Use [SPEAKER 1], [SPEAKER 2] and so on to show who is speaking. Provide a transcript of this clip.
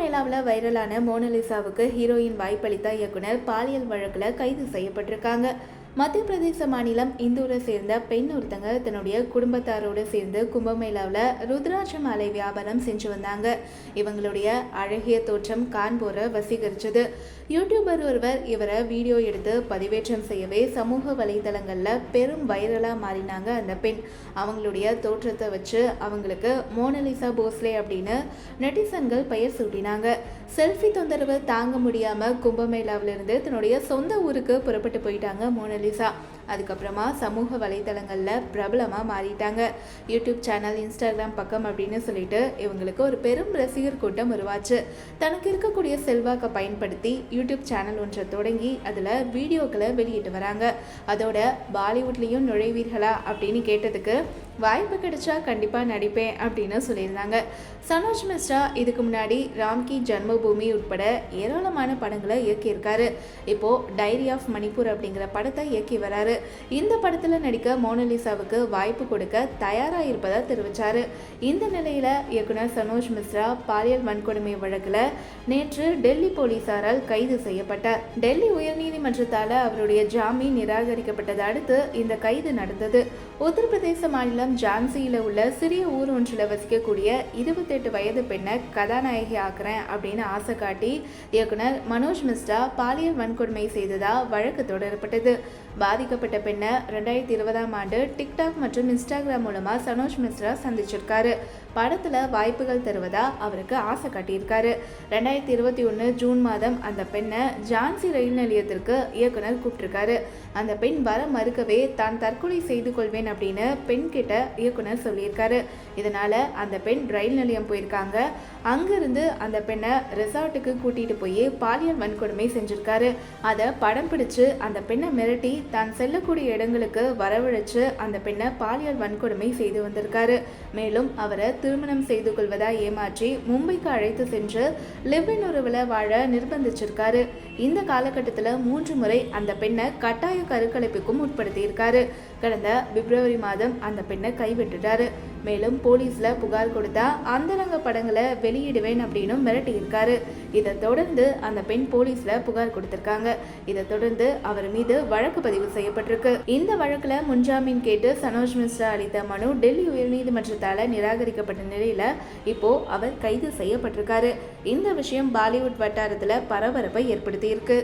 [SPEAKER 1] கும்பமேளாவில் வைரலான மோனலிசாவுக்கு ஹீரோயின் வாய்ப்பளித்த இயக்குனர் பாலியல் வழக்கில் கைது செய்யப்பட்டிருக்காங்க. மத்திய பிரதேச மாநிலம் இந்தூரை சேர்ந்த பெண் ஒருத்தங்க தன்னுடைய குடும்பத்தாரோடு சேர்ந்து கும்பமேளாவில் ருத்ராட்ச மாலை வியாபாரம் செஞ்சு வந்தாங்க. இவங்களுடைய அழகிய தோற்றம் காண்போரை வசீகரிச்சது. யூடியூபர் ஒருவர் இவரை வீடியோ எடுத்து பதிவேற்றம் செய்யவே சமூக வலைதளங்களில் பெரும் வைரலாக மாறினாங்க அந்த பெண். அவங்களுடைய தோற்றத்தை வச்சு அவங்களுக்கு மோனலிசா போஸ்லே அப்படின்னு நெட்டிசன்கள் பெயர் சூட்டினாங்க. செல்ஃபி தொந்தரவு தாங்க முடியாமல் கும்பமேளாவிலிருந்து தன்னுடைய சொந்த ஊருக்கு புறப்பட்டு போயிட்டாங்க மோனலிசா. அதுக்கப்புறமா சமூக வலைதளங்களில் பிரபலமாக மாறிட்டாங்க. யூடியூப் சேனல், இன்ஸ்டாகிராம் பக்கம் அப்படின்னு சொல்லிட்டு இவங்களுக்கு ஒரு பெரும் ரசிகர் கூட்டம் உருவாச்சு. தனக்கு இருக்கக்கூடிய செல்வாக்கை பயன்படுத்தி யூடியூப் சேனல் ஒன்றை தொடங்கி அதில் வீடியோக்களை வெளியிட்டு வராங்க. அதோட பாலிவுட்லேயும் நுழைவீர்களா அப்படின்னு கேட்டதுக்கு வாய்ப்பு கிடைச்சா கண்டிப்பாக நடிப்பேன் அப்படின்னு சொல்லியிருந்தாங்க. சனோஜ் மிஸ்ரா இதுக்கு முன்னாடி ராம்கி ஜன்மபூமி உட்பட ஏராளமான படங்களை இயக்கியிருக்காரு. இப்போது டைரி ஆஃப் மணிப்பூர் அப்படிங்கிற படத்தை இயக்கி வராரு. இந்த படத்தில் நடிக்க மோனலிசாவுக்கு வாய்ப்பு கொடுக்க தயாராக இருப்பதாக தெரிவித்தார். இந்த நிலையில் இயக்குனர் சனோஜ் மிஸ்ரா பாலியல் வன்கொடுமை வழக்கில் நேற்று டெல்லி போலீசாரால் கைது செய்யப்பட்டார். டெல்லி உயர்நீதிமன்றத்தால் அவருடைய ஜாமீன் நிராகரிக்கப்பட்டதை அடுத்து இந்த கைது நடந்தது. உத்தரப்பிரதேச மாநிலம் ஜான்சியில் உள்ள சிறிய ஊர் ஒன்றில் வசிக்கக்கூடிய 28 வயது பெண்ணை கதாநாயகி ஆக்குறேன் அப்படின்னு ஆசை காட்டி இயக்குனர் மனோஜ் மிஸ்ரா பாலியல் வன்கொடுமை செய்ததா வழக்கு தொடரப்பட்டது. பாதிக்கப்பட்ட பெண்ணை 2020ஆம் ஆண்டு டிக்டாக் மற்றும் இன்ஸ்டாகிராம் மூலமாக சனோஜ் மிஸ்ரா சந்திச்சிருக்காரு. படத்தில் வாய்ப்புகள் தருவதா அவருக்கு ஆசை காட்டியிருக்காரு. 2021 ஜூன் மாதம் அந்த பெண்ணை ஜான்சி ரயில் நிலையத்திற்கு இயக்குனர் கூப்பிட்டிருக்காரு. அந்த பெண் வர மறுக்கவே தான் தற்கொலை செய்து கொள்வேன் அப்படின்னு பெண் கிட்ட இயக்குனர் சொல்லியிருக்காரு. இதனால் அந்த பெண் ரயில் நிலையம் போயிருக்காங்க. அங்கிருந்து அந்த பெண்ணை ரெசார்ட்டுக்கு கூட்டிகிட்டு போய் பாலியல் வன்கொடுமை செஞ்சுருக்காரு. அதை படம் பிடிச்சு அந்த பெண்ணை மிரட்டி தான் செல்லக்கூடிய இடங்களுக்கு வரவழைச்சு அந்த பெண்ணை பாலியல் வன்கொடுமை செய்து வந்திருக்காரு. மேலும் அவரை திருமணம் செய்து கொள்வதா ஏமாற்றி மும்பைக்கு அழைத்து சென்று லிவ்-இன் உறவில் வாழ நிர்பந்திச்சிருக்காரு. இந்த காலகட்டத்தில் 3 முறை அந்த பெண்ணை கட்டாய கருக்கலைப்புக்கும் உட்படுத்தியிருக்காரு. கடந்த பிப்ரவரி மாதம் அந்த பெண்ணை கைவிட்டுட்டாரு. மேலும் போலீஸில் புகார் கொடுத்தா அந்தரங்க படங்களை வெளியிடுவேன் அப்படின்னு மிரட்டியிருக்காரு. இதை தொடர்ந்து அந்த பெண் போலீஸில் புகார் கொடுத்திருக்காங்க. இதை தொடர்ந்து அவர் மீது வழக்கு பதிவு செய்யப்பட்டிருக்கு. இந்த வழக்கில் முன்ஜாமீன் கேட்டு சனோஜ் மிஸ்ரா அளித்த மனு டெல்லி உயர்நீதிமன்றத்தால் நிராகரிக்கப்பட்ட நிலையில் இப்போ அவர் கைது செய்யப்பட்டிருக்காரு. இந்த விஷயம் பாலிவுட் வட்டாரத்தில் பரபரப்பை ஏற்படுத்தியிருக்கு.